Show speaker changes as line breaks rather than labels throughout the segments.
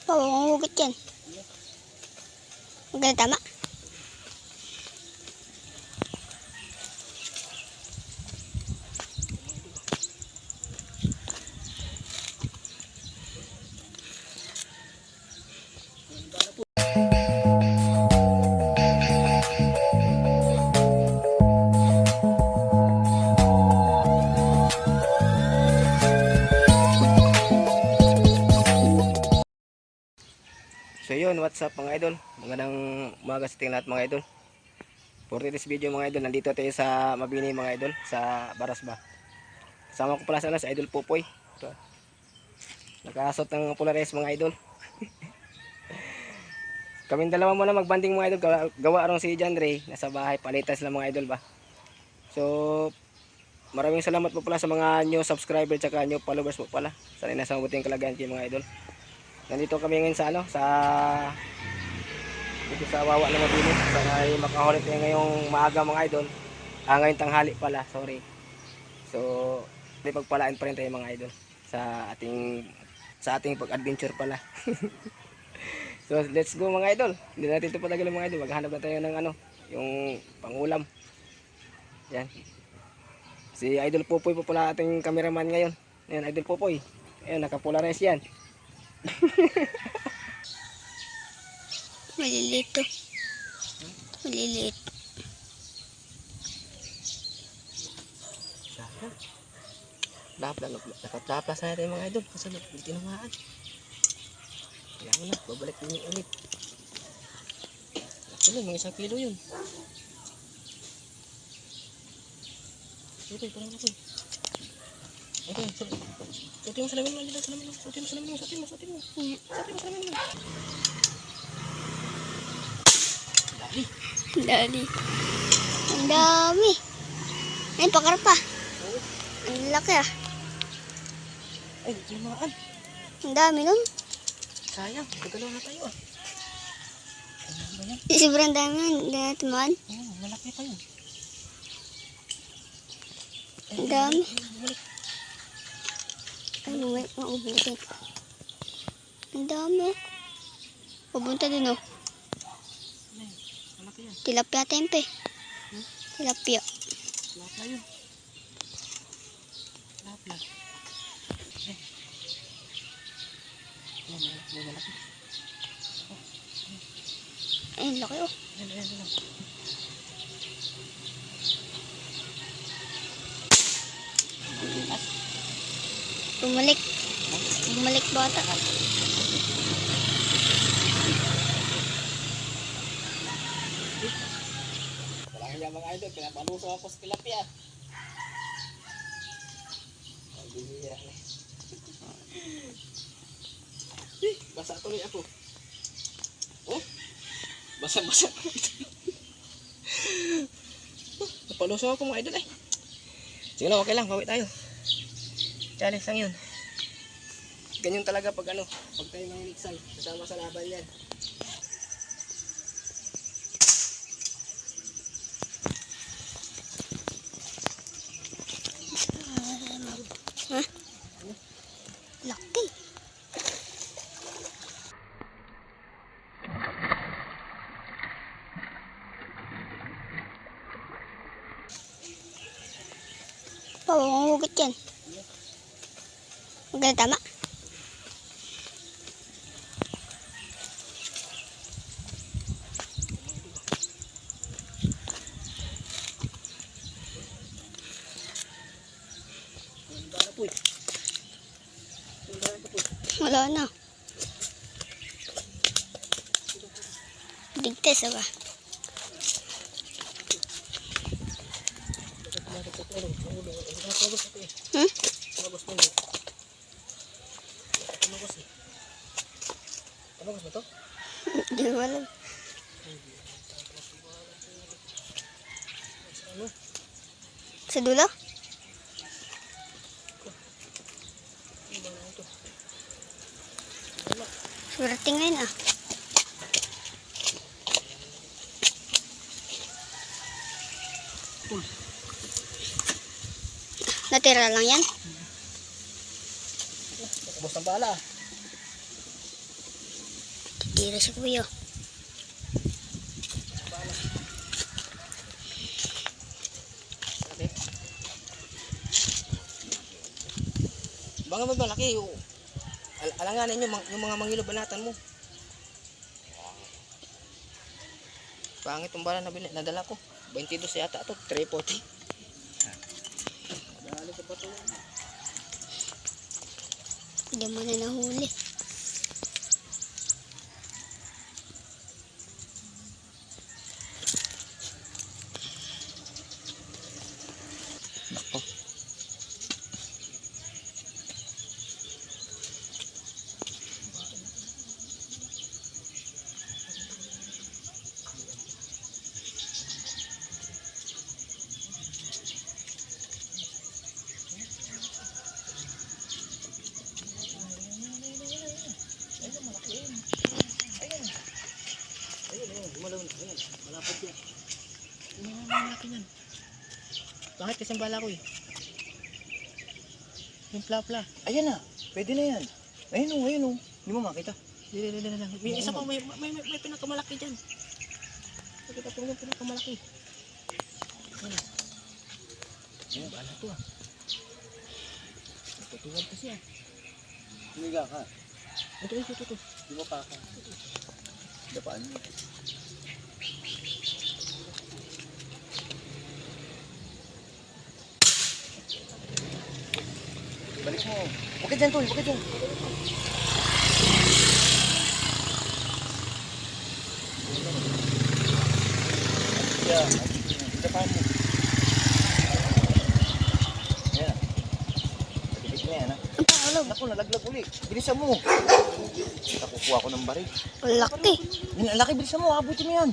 Oo, ang hugot yan. Maganda tama.
So yun, what's up mga idol? Magandang umaga sa ating lahat mga idol. For this video mga idol, nandito tayo sa Mabini mga idol, sa Barasba. Kasama ko pala sana si Idol Popoy. Ito. Nakasot ng Polaris mga idol. Kaming dalawa muna magbanding mga idol. Gawa arong si John Ray, nasa bahay, palitas lang mga idol ba. So, maraming salamat po pala sa mga new subscriber tsaka new followers po pala. Sana nasa mabuting kalagayan kayo mga idol. Nandito kami ngayon sa dito sa Wawa na Mabini. Sana ay makahulit tayo ngayong maaga mga idol. Ngayong tanghali pala, sorry. So, may pagpalaan pa rin tayo mga idol sa ating pag-adventure pala. So, let's go mga idol. Hindi natin ito patagalin mga idol. Maghanap na tayo ng yung pangulam. Yan. Si Idol Popoy po pala ating cameraman ngayon. Ayan, Idol Popoy. Ayan, naka-Polaris yan.
Maliliit to. Maliliit.
Nakaplas na natin mga idol. Kasi tinamaan. Kaya mo na, babalik din ulit. Actually, mga 1 kilo yun. Ito, parang ako. Okay, sutin mo sa lamin mo. Sutin mo sa lamin mo.
Dali. Ang dami. Ay, pakarpa. Ang laki ah.
Ay, tinamaan.
Ang dami nun.
Sayang, gagalaw na tayo ah.
Sobrang dami nun. Hindi natin man.
Malaki pa yun.
Ang dami. Ay, maubutin. Ang dami. Pupunta din oh.
Malaki yan.
Tilapia tempe. Tilapia.
Tilapia yun. Tilapia. May malaki.
Ay, laki oh.
Ayan.
Bumalik bata.
Walang hiya mga idol, pinapaluso ako sa tilapia. Ay, bihira na. Basa tuloy ako. Oh, basa. Napaluso ako mga idol eh. Sige na, okay lang, bawi tayo. Challenge lang yun. Ganyan talaga pag pag tayo nanginiksan, kasama sa laban yan.
Ha? Laki. Oo, ang hugot yan. Maganda tama. Wala na. Digtes ba?
Tumagos ba to?
Hindi ko alam. Sa dulo? Swerte ngayon ah. Natira lang yan.
Ubos ng bala.
Tira si kuya.
Okay. Baka ba malaki yung alanganin yung mga mangilo banatan mo. Pangit yung bala na nadala ko. 22 yata ito, 340. Nadali ko pa ito.
Hindi mo na nahuli.
Nako. Gumalaw na. Ayan. Malapad yan. Malaki yan. Bakit kasing bala ko eh? Yung pla-pla.
Ayan na, pwede na yan. Ayun o, ayun o. Hindi mo makita.
Dili na lang. May isa pa, may pinakamalaki dyan. Nakita ko yung pinakamalaki. Ayan na. Ayan, bala to ah. Tutuwad kasi ah.
Humiga ka.
Ito.
Hindi mo pa ka. Dapaan mo. Balik mo. Huwag ka dyan, Tol. Huwag ka dyan. Yeah. Dapaan mo. Ayan. Pagkikit mo yan, ha?
Ang pangalog.
Naku, nalaglag uli. Bilisan mo. Nakukuha ko ng baril.
Ang laki.
Ang laki, bilisan mo. Abutin mo yan.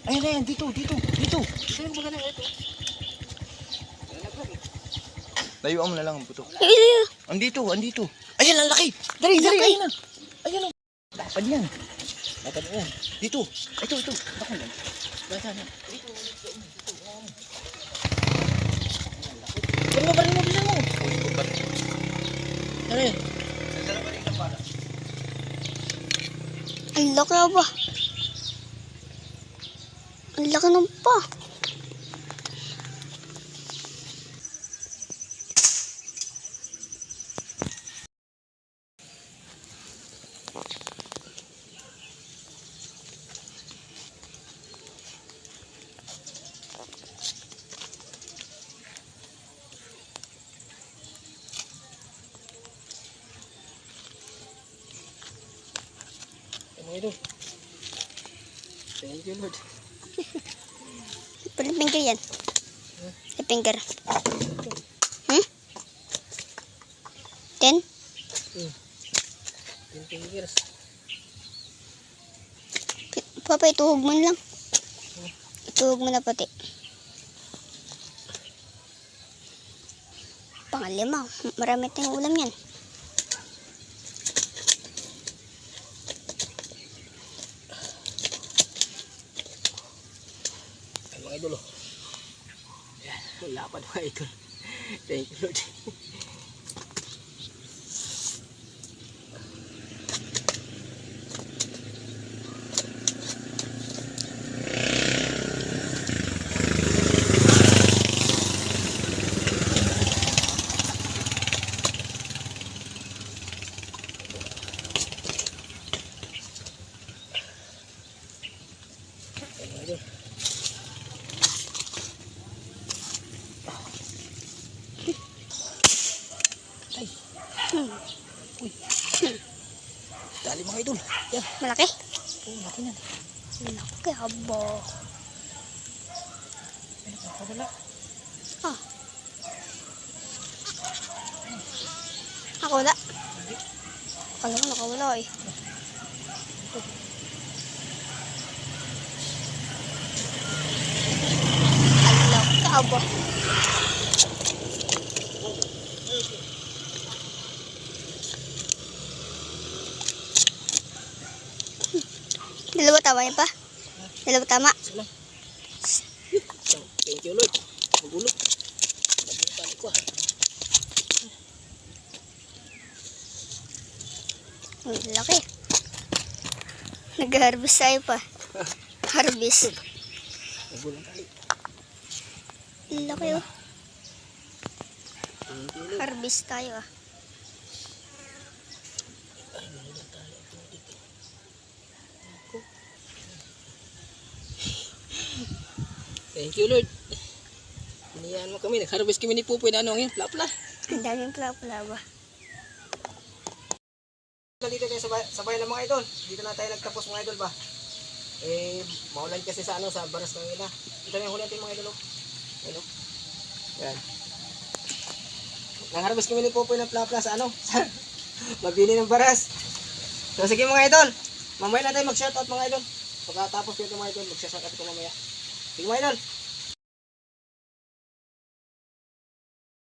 Ayan na yan. Dito.
Saan ba ganun ito?
Layuan mo na lang ang buto.
Iyo.
Andito. Ayan, ang laki. Dali.
Laki.
Ayan na. Ayan o. Dapat yan. Dapat yan. Dito. Ito. Ako lang.
Nasaan na?
Baril mo, bilisan mo.
Ano yun?
Ang laki ba? Ang laki ng pa.
Mga idol. Thank you, Lord.
Pwede finger yan. Sa finger. 10?
20 years.
Papa, ituhog mo lang. Ituhog mo na pati. Pangalima. Marami tayong ulam yan.
Ay, mga idol. Ayan, lapad mga idol. Thank you, Lord. Dali mga idol. Yan.
Malaki?
Oh, laki na.
Malaki, haba.
Ay, nakakawala.
Ah. Nakawala. Akala ko nakawala eh. Ang laki, haba. Dalawa tama yan pa? Dalawa tama?
Isa lang. Thank you, Lord. Magulog. Nagulog ko ah.
Ang laki. Nag-harvest tayo pa. Harvest.
Nagulang tali.
Laki oh. Harvest tayo ah.
Thank you, Lord. Iniyan mo kami. Nag-harvest kami ni Pupoy na ano ngayon. Plapla.
Ang daming pula-pula ba?
Dito tayo sa bayan ng mga idol. Dito na tayo nagtapos mga idol ba. Eh, maulan kasi sa ano, sa baras ng ina. Ito na yung huli natin mga idol. Ano? Yan. Nang-harvest kami ni Popoy ng plapla sa ano? Sa mabini ng baras. So sige mga idol. Mamaya na tayo mag-shoutout mga idol. Pagkatapos dito mga idol, mag-shoutout ko mamaya. Sige mga idol.